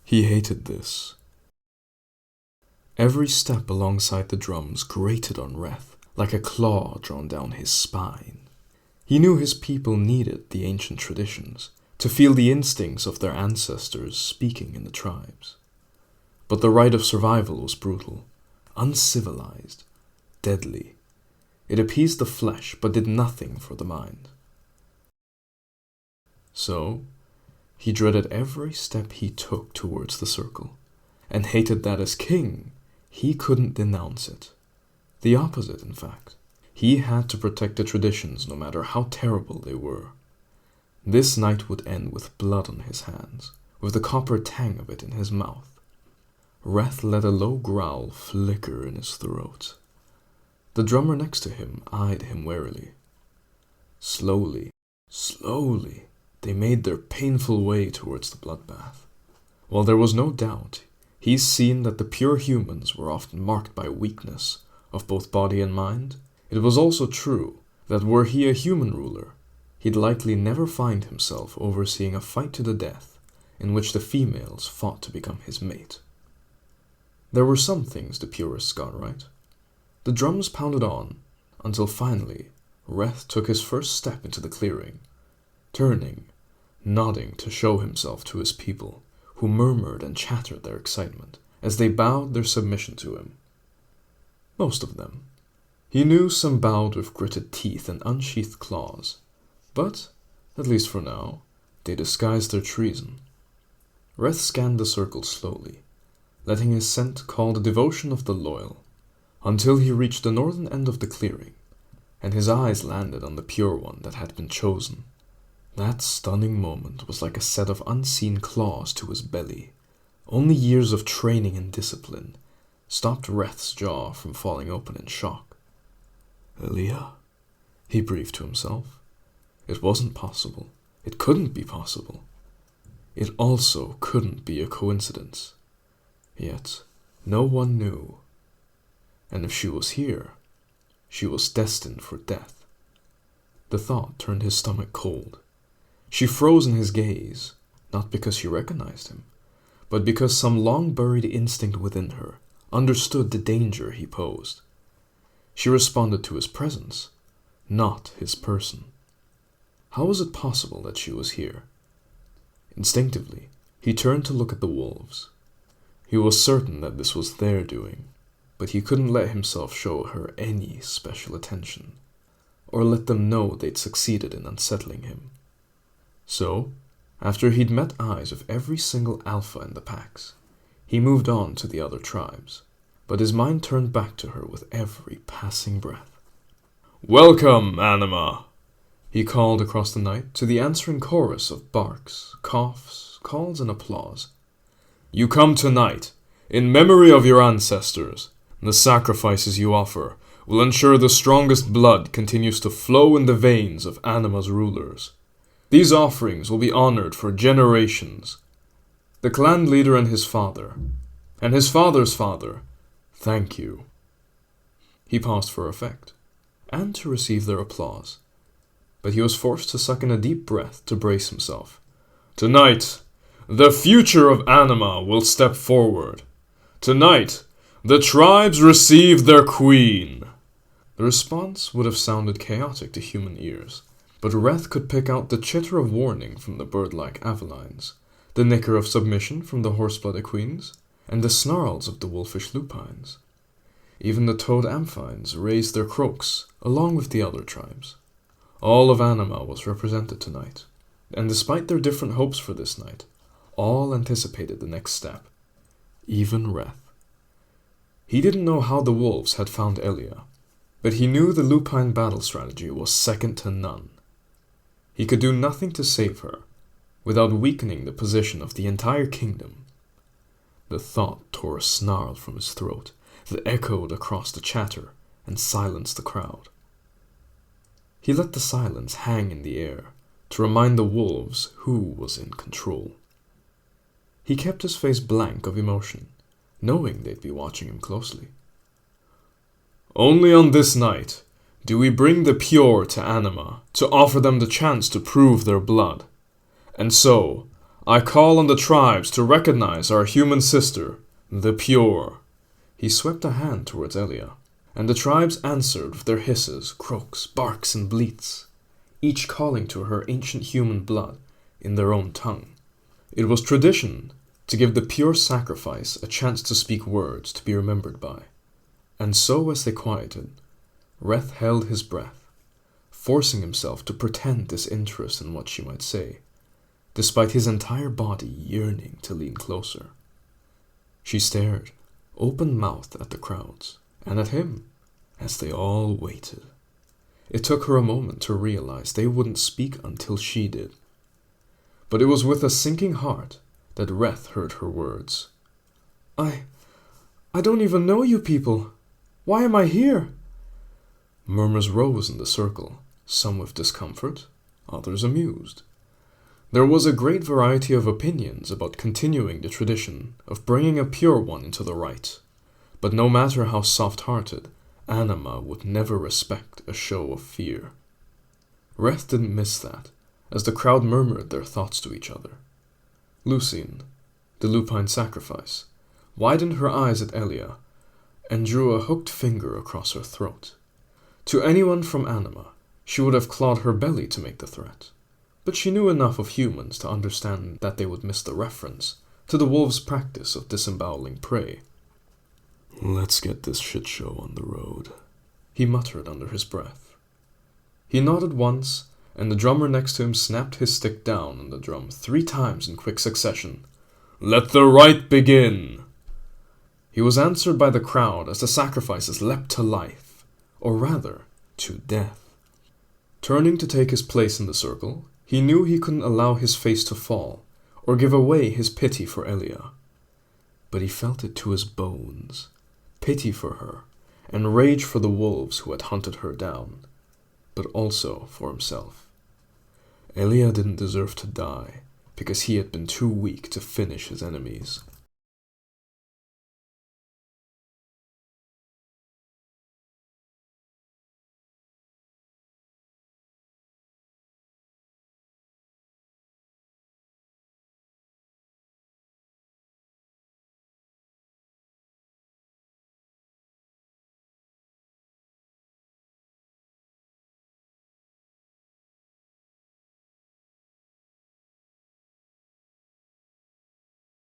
He hated this. Every step alongside the drums grated on Reth like a claw drawn down his spine. He knew his people needed the ancient traditions to feel the instincts of their ancestors speaking in the tribes. But the rite of survival was brutal, uncivilized, deadly. It appeased the flesh but did nothing for the mind. So, he dreaded every step he took towards the circle, and hated that as king, he couldn't denounce it. The opposite, in fact. He had to protect the traditions no matter how terrible they were. This night would end with blood on his hands, with the copper tang of it in his mouth. Reth let a low growl flicker in his throat. The drummer next to him eyed him warily. Slowly, they made their painful way towards the bloodbath. While there was no doubt, he's seen that the pure humans were often marked by weakness of both body and mind. It was also true that were he a human ruler, he'd likely never find himself overseeing a fight to the death in which the females fought to become his mate. There were some things the purists got right. The drums pounded on, until finally Reth took his first step into the clearing, turning, nodding to show himself to his people, who murmured and chattered their excitement as they bowed their submission to him. Most of them. He knew some bowed with gritted teeth and unsheathed claws, but, at least for now, they disguised their treason. Reth scanned the circle slowly, letting his scent call the devotion of the loyal, until he reached the northern end of the clearing, and his eyes landed on the pure one that had been chosen. That stunning moment was like a set of unseen claws to his belly. Only years of training and discipline stopped Reth's jaw from falling open in shock. Elia, he breathed to himself. It wasn't possible. It couldn't be possible. It also couldn't be a coincidence. Yet, no one knew. And if she was here, she was destined for death. The thought turned his stomach cold. She froze in his gaze, not because she recognized him, but because some long-buried instinct within her understood the danger he posed. She responded to his presence, not his person. How was it possible that she was here? Instinctively, he turned to look at the wolves. He was certain that this was their doing, but he couldn't let himself show her any special attention, or let them know they'd succeeded in unsettling him. So, after he'd met eyes of every single alpha in the packs, he moved on to the other tribes, but his mind turned back to her with every passing breath. "Welcome, Anima!" he called across the night to the answering chorus of barks, coughs, calls, and applause. "You come tonight, in memory of your ancestors. The sacrifices you offer will ensure the strongest blood continues to flow in the veins of Anima's rulers. These offerings will be honored for generations. The clan leader and his father's father, thank you." He paused for effect, and to receive their applause, but he was forced to suck in a deep breath to brace himself. "Tonight, the future of Anima will step forward. Tonight, the tribes receive their queen." The response would have sounded chaotic to human ears, but Reth could pick out the chitter of warning from the bird-like avelines, the nicker of submission from the horse-blooded queens, and the snarls of the wolfish lupines. Even the toad amphines raised their croaks, along with the other tribes. All of Anima was represented tonight, and despite their different hopes for this night, all anticipated the next step. Even Reth. He didn't know how the wolves had found Elia, but he knew the lupine battle strategy was second to none. He could do nothing to save her, without weakening the position of the entire kingdom. The thought tore a snarl from his throat that echoed across the chatter and silenced the crowd. He let the silence hang in the air to remind the wolves who was in control. He kept his face blank of emotion, knowing they'd be watching him closely. "Only on this night do we bring the pure to Anima to offer them the chance to prove their blood. And so, I call on the tribes to recognize our human sister, the Pure. He swept a hand towards Elia, and the tribes answered with their hisses, croaks, barks, and bleats, each calling to her ancient human blood in their own tongue. It was tradition to give the pure sacrifice a chance to speak words to be remembered by. And so as they quieted, Reth held his breath, forcing himself to pretend disinterest in what she might say, despite his entire body yearning to lean closer. She stared, open-mouthed, at the crowds, and at him, as they all waited. It took her a moment to realize they wouldn't speak until she did. But it was with a sinking heart that Reth heard her words. I don't even know you people. Why am I here? Murmurs rose in the circle, some with discomfort, others amused. There was a great variety of opinions about continuing the tradition of bringing a pure one into the right, but no matter how soft-hearted, Anima would never respect a show of fear. Reth didn't miss that, as the crowd murmured their thoughts to each other. Lucien, the lupine sacrifice, widened her eyes at Elia and drew a hooked finger across her throat. To anyone from Anima, she would have clawed her belly to make the threat, but she knew enough of humans to understand that they would miss the reference to the wolves' practice of disemboweling prey. Let's get this shit show on the road, he muttered under his breath. He nodded once, and the drummer next to him snapped his stick down on the drum 3 times in quick succession. Let the rite begin! He was answered by the crowd as the sacrifices leapt to life, or rather, to death. Turning to take his place in the circle, he knew he couldn't allow his face to fall, or give away his pity for Elia. But he felt it to his bones, pity for her, and rage for the wolves who had hunted her down, but also for himself. Elia didn't deserve to die, because he had been too weak to finish his enemies.